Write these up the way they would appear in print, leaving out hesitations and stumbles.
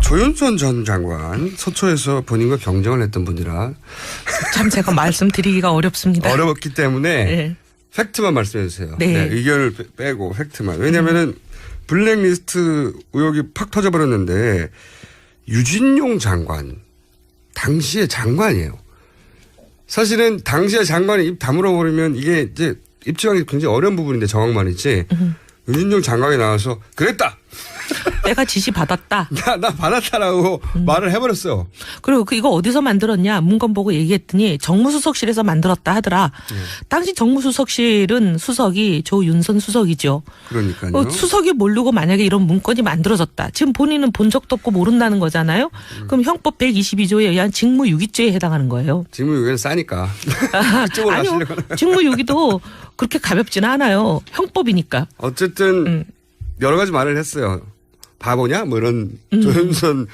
조윤선 전 장관 서초에서 본인과 경쟁을 했던 분이라 참 제가 말씀드리기가 어렵습니다. 어려웠기 때문에 네. 팩트만 말씀해 주세요. 네. 네, 의견을 빼고 팩트만. 왜냐하면은 블랙리스트 의혹이 팍 터져버렸는데 유진용 장관 당시의 장관이에요. 사실은 당시의 장관이 입 다물어 버리면 이게 이제 입증하기 굉장히 어려운 부분인데 정황만 있지. 유진용 장관이 나와서 그랬다. 내가 지시 받았다. 나 받았다라고 말을 해버렸어. 그리고 이거 어디서 만들었냐 문건 보고 얘기했더니 정무수석실에서 만들었다 하더라. 당시 정무수석실은 수석이 조윤선 수석이죠. 그러니까요. 수석이 모르고 만약에 이런 문건이 만들어졌다. 지금 본인은 본 적도 없고 모른다는 거잖아요. 그럼 형법 122조에 의한 직무유기죄에 해당하는 거예요. 직무유기는 싸니까. 그쪽으로 아니요. 가시려고. 직무유기도 그렇게 가볍지는 않아요. 형법이니까. 어쨌든 여러 가지 말을 했어요. 바보냐? 뭐 이런 조윤선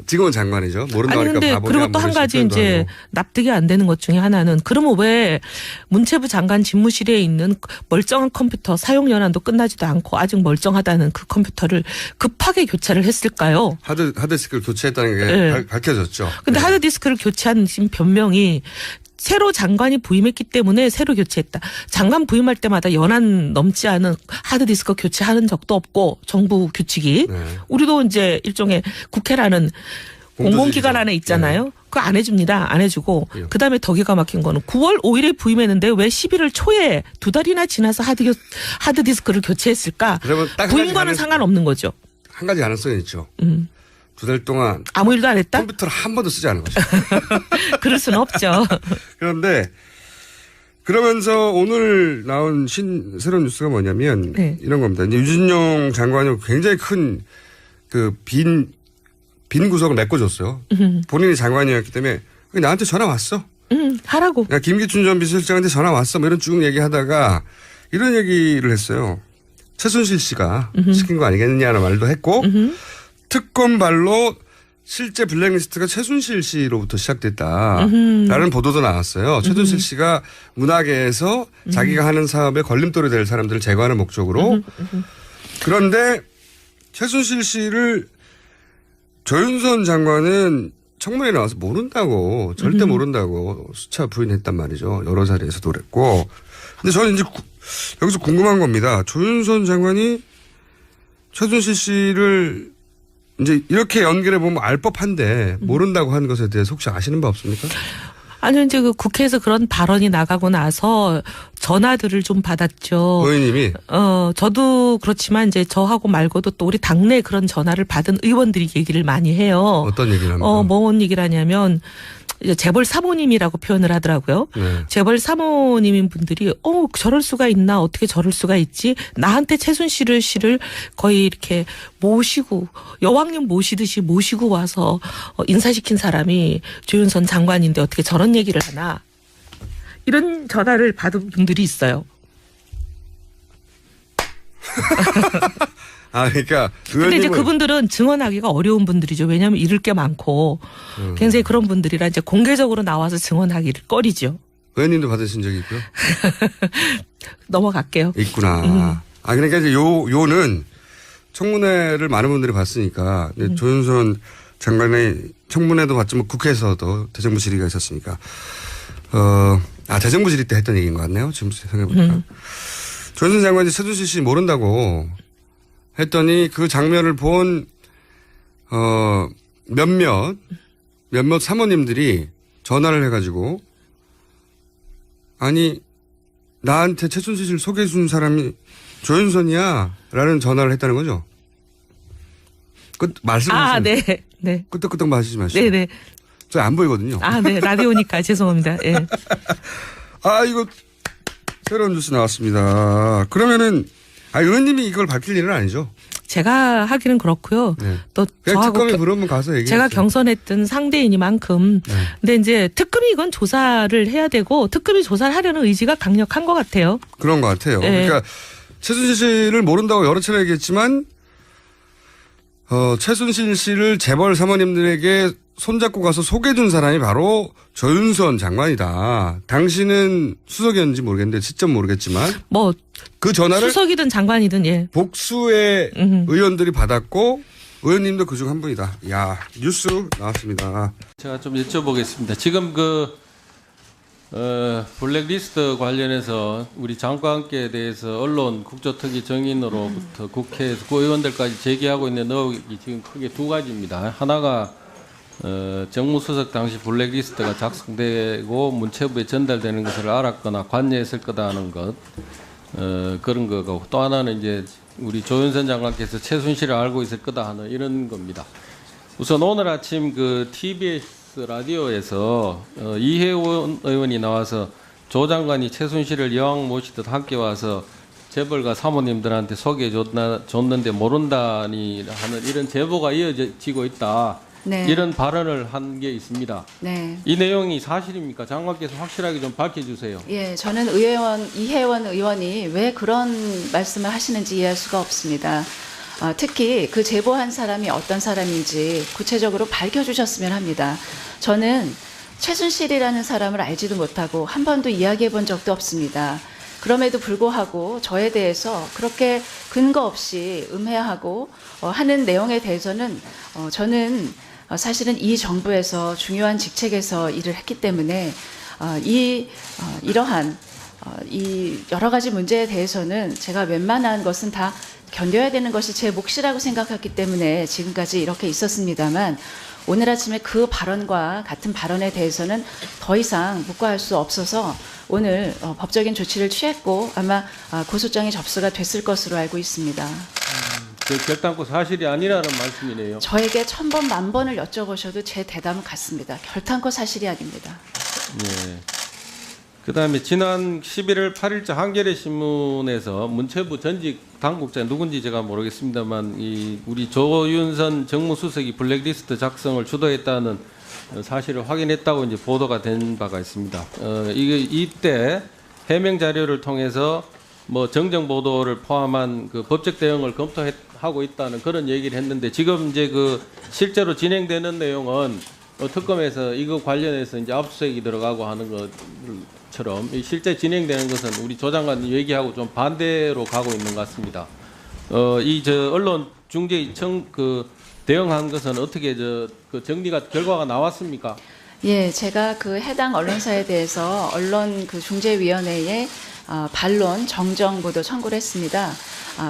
지금은 장관이죠. 모른다고 하니까 바보냐? 그리고 또 한 가지 이제 납득이 안 되는 것 중에 하나는 그러면 왜 문체부 장관 집무실에 있는 멀쩡한 컴퓨터 사용 연한도 끝나지도 않고 아직 멀쩡하다는 그 컴퓨터를 급하게 교체를 했을까요? 하드디스크를 교체했다는 게 네. 밝혀졌죠. 근데 네. 하드디스크를 교체한 변명이 새로 장관이 부임했기 때문에 새로 교체했다. 장관 부임할 때마다 연한 넘지 않은 하드디스크 교체하는 적도 없고 정부 규칙이. 네. 우리도 이제 일종의 국회라는 공공기관 안에 있잖아요. 네. 그거 안 해줍니다. 안 해주고. 네. 그다음에 더 기가 막힌 거는 9월 5일에 부임했는데 왜 11월 초에 2달이나 지나서 하드디스크를 교체했을까. 그러면 딱 부임과는 상관없는 거죠. 한 가지 가능성이 있죠. 2달 동안 아무 일도 안 했다? 컴퓨터를 한 번도 쓰지 않은 거죠. 그럴 수는 없죠. 그런데 그러면서 오늘 나온 새로운 뉴스가 뭐냐면 네. 이런 겁니다. 이제 유진용 장관이 굉장히 큰 그 빈 구석을 메꿔줬어요. 본인이 장관이었기 때문에 나한테 전화 왔어. 하라고. 야, 김기춘 전 비서실장한테 전화 왔어. 뭐 이런 쭉 얘기하다가 이런 얘기를 했어요. 최순실 씨가 시킨 거 아니겠느냐는 말도 했고 특검발로 실제 블랙리스트가 최순실 씨로부터 시작됐다라는 보도도 나왔어요. 최순실 씨가 문화계에서 자기가 하는 사업에 걸림돌이 될 사람들을 제거하는 목적으로. 그런데 최순실 씨를 조윤선 장관은 청문회에 나와서 모른다고 절대 모른다고 수차 부인했단 말이죠. 여러 자리에서도 그랬고. 근데 저는 이제 여기서 궁금한 겁니다. 조윤선 장관이 최순실 씨를 이제 이렇게 연결해 보면 알 법한데 모른다고 하는 것에 대해서 혹시 아시는 바 없습니까? 아니 이제 그 국회에서 그런 발언이 나가고 나서 전화들을 좀 받았죠. 의원님이 저도 그렇지만 이제 저하고 말고도 또 우리 당내 그런 전화를 받은 의원들이 얘기를 많이 해요. 어떤 얘기를 합니까? 뭔 얘기를 하냐면 이제 재벌 사모님이라고 표현을 하더라고요. 네. 재벌 사모님인 분들이 저럴 수가 있나 어떻게 저럴 수가 있지 나한테 최순실 씨를 거의 이렇게 모시고 여왕님 모시듯이 모시고 와서 인사시킨 사람이 조윤선 장관인데 어떻게 저런 얘기를 하나 이런 전화를 받은 분들이 있어요. 그러니까 근데 이제 그분들은 증언하기가 어려운 분들이죠. 왜냐하면 잃을 게 많고 굉장히 그런 분들이라 이제 공개적으로 나와서 증언하기를 꺼리죠. 의원님도 받으신 적이 있고요. 넘어갈게요. 있구나. 그러니까 이제 요는 청문회를 많은 분들이 봤으니까 조윤선 장관의 청문회도 봤지만 국회에서도 대정부 질의가 있었으니까 대정부 질의 때 했던 얘기인 것 같네요. 지금 생각해보니까. 조윤선 장관이 최순실 씨 모른다고 했더니 그 장면을 본 몇몇 사모님들이 전화를 해가지고 아니 나한테 최순실 씨를 소개해 준 사람이 조윤선이야 라는 전화를 했다는 거죠. 말씀하세요. 네. 끄떡끄떡 마시지 마시고. 네네. 저 안 보이거든요. 네. 라디오니까 죄송합니다. 예. 이거 새로운 뉴스 나왔습니다. 그러면은 의원님이 이걸 밝힐 일은 아니죠? 제가 하기는 그렇고요. 네. 또 그냥 저하고 특검이 부르면 가서 얘기해요. 제가 경선했던 상대이니만큼. 네. 근데 이제 특검이 이건 조사를 해야 되고 특검이 조사를 하려는 의지가 강력한 것 같아요. 그런 것 같아요. 네. 그러니까 최순실 씨를 모른다고 여러 차례 얘기했지만 최순실 씨를 재벌 사모님들에게 손잡고 가서 소개해준 사람이 바로 조윤선 장관이다. 당신은 수석이었는지 모르겠는데 직접 모르겠지만 뭐 그 전화를 수석이든 장관이든 예. 복수의 의원들이 받았고 의원님도 그중 한 분이다. 야, 뉴스 나왔습니다. 제가 좀 여쭤보겠습니다. 지금 블랙리스트 관련해서 우리 장관께 대해서 언론 국조특위 정인으로부터 국회에서 국회의원들까지 제기하고 있는 의혹이 지금 크게 두 가지입니다. 하나가 정무수석 당시 블랙리스트가 작성되고 문체부에 전달되는 것을 알았거나 관여했을 거다 하는 것, 그런 거고, 또 하나는 이제 우리 조윤선 장관께서 최순실을 알고 있을 거다 하는 이런 겁니다. 우선 오늘 아침 그 TBS 라디오에서 이혜원 의원이 나와서 조 장관이 최순실을 여왕 모시듯 함께 와서 재벌가 사모님들한테 소개해 줬는데 모른다니 하는 이런 제보가 이어지고 있다. 네. 이런 발언을 한 게 있습니다. 네. 이 내용이 사실입니까? 장관께서 확실하게 좀 밝혀주세요. 예, 저는 이혜원 의원이 왜 그런 말씀을 하시는지 이해할 수가 없습니다. 특히 그 제보한 사람이 어떤 사람인지 구체적으로 밝혀주셨으면 합니다. 저는 최순실이라는 사람을 알지도 못하고 한 번도 이야기해 본 적도 없습니다. 그럼에도 불구하고 저에 대해서 그렇게 근거 없이 음해하고 하는 내용에 대해서는 저는 사실은 이 정부에서 중요한 직책에서 일을 했기 때문에 이러한 이 여러 가지 문제에 대해서는 제가 웬만한 것은 다 견뎌야 되는 것이 제 몫이라고 생각했기 때문에 지금까지 이렇게 있었습니다만, 오늘 아침에 그 발언과 같은 발언에 대해서는 더 이상 묵과할 수 없어서 오늘 법적인 조치를 취했고 아마 고소장이 접수가 됐을 것으로 알고 있습니다. 결단코 사실이 아니라는 말씀이네요. 저에게 1000번, 10,000번을 여쭤보셔도 제 대답은 같습니다. 결단코 사실이 아닙니다. 예. 그다음에 지난 11월 8일자 한겨레 신문에서 문체부 전직 당국자 누군지 제가 모르겠습니다만 이 우리 조윤선 정무수석이 블랙리스트 작성을 주도했다는 사실을 확인했다고 이제 보도가 된 바가 있습니다. 이때 해명 자료를 통해서 뭐 정정 보도를 포함한 그 법적 대응을 검토하고 있다는 그런 얘기를 했는데, 지금 이제 그 실제로 진행되는 내용은 특검에서 이거 관련해서 이제 압수수색이 들어가고 하는 것처럼 실제 진행되는 것은 우리 조 장관 얘기하고 좀 반대로 가고 있는 것 같습니다. 언론 중재 대응한 것은 어떻게 그 정리가 결과가 나왔습니까? 예, 제가 그 해당 언론사에 대해서 언론 그 중재위원회에 반론 정정 보도 청구를 했습니다.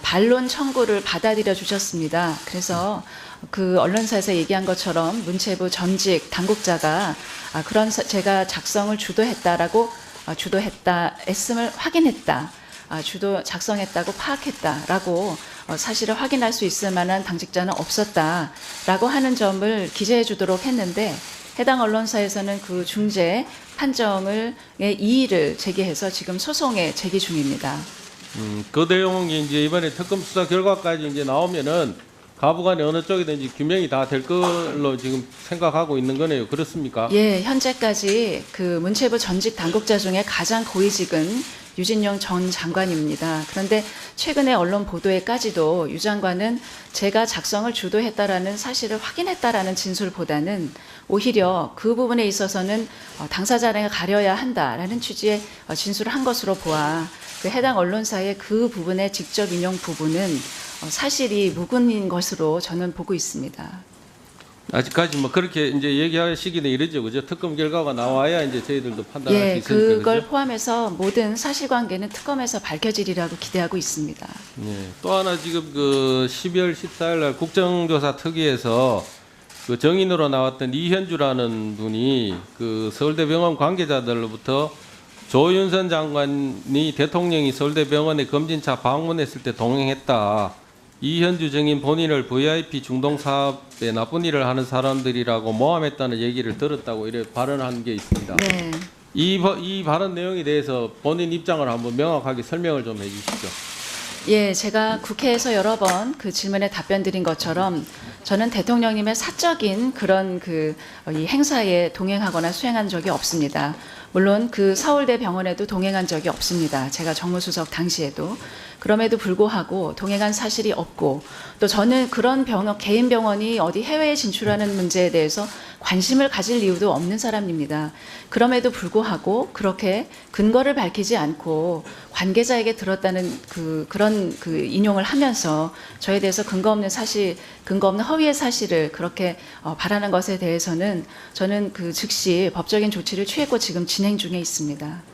반론 청구를 받아들여 주셨습니다. 그래서 그 언론사에서 얘기한 것처럼 문체부 전직 당국자가 제가 작성을 했음을 확인했다. 작성했다고 파악했다라고 사실을 확인할 수 있을 만한 당직자는 없었다라고 하는 점을 기재해 주도록 했는데, 해당 언론사에서는 그 중재 판정의 이의를 제기해서 지금 소송에 제기 중입니다. 그 내용이 이제 이번에 특검 수사 결과까지 이제 나오면은 가부간에 어느 쪽이든지 규명이 다 될 걸로 지금 생각하고 있는 거네요. 그렇습니까? 예, 현재까지 그 문체부 전직 당국자 중에 가장 고위직은 유진용 전 장관입니다. 그런데 최근에 언론 보도에까지도 유 장관은 제가 작성을 주도했다라는 사실을 확인했다라는 진술보다는 오히려 그 부분에 있어서는 당사자를 가려야 한다라는 취지의 진술을 한 것으로 보아 그 해당 언론사의 그 부분의 직접 인용 부분은 사실이 무근인 것으로 저는 보고 있습니다. 아직까지 뭐 그렇게 이제 얘기하시기는 이르죠, 그죠? 특검 결과가 나와야 이제 저희들도 판단할 수 예, 있으니까. 그걸 그죠? 포함해서 모든 사실관계는 특검에서 밝혀지리라고 기대하고 있습니다. 예. 또 하나 지금 그 12월 14일 날 국정조사 특위에서 그 정인으로 나왔던 이현주라는 분이 그 서울대병원 관계자들로부터 조윤선 장관이 대통령이 서울대병원에 검진차 방문했을 때 동행했다. 이현주 정인 본인을 VIP 중동 사업에 나쁜 일을 하는 사람들이라고 모함했다는 얘기를 들었다고 이래 발언한 게 있습니다. 네. 이 발언 내용에 대해서 본인 입장을 한번 명확하게 설명을 좀 해주시죠. 예, 제가 국회에서 여러 번 그 질문에 답변 드린 것처럼 저는 대통령님의 사적인 그런 이 행사에 동행하거나 수행한 적이 없습니다. 물론 그 서울대 병원에도 동행한 적이 없습니다. 제가 정무수석 당시에도. 그럼에도 불구하고 동행한 사실이 없고, 또 저는 그런 개인 병원이 어디 해외에 진출하는 문제에 대해서 관심을 가질 이유도 없는 사람입니다. 그럼에도 불구하고 그렇게 근거를 밝히지 않고 관계자에게 들었다는 그런 인용을 하면서 저에 대해서 근거 없는 허위의 사실을 그렇게 발언한 것에 대해서는 저는 즉시 법적인 조치를 취했고 지금 진행 중에 있습니다.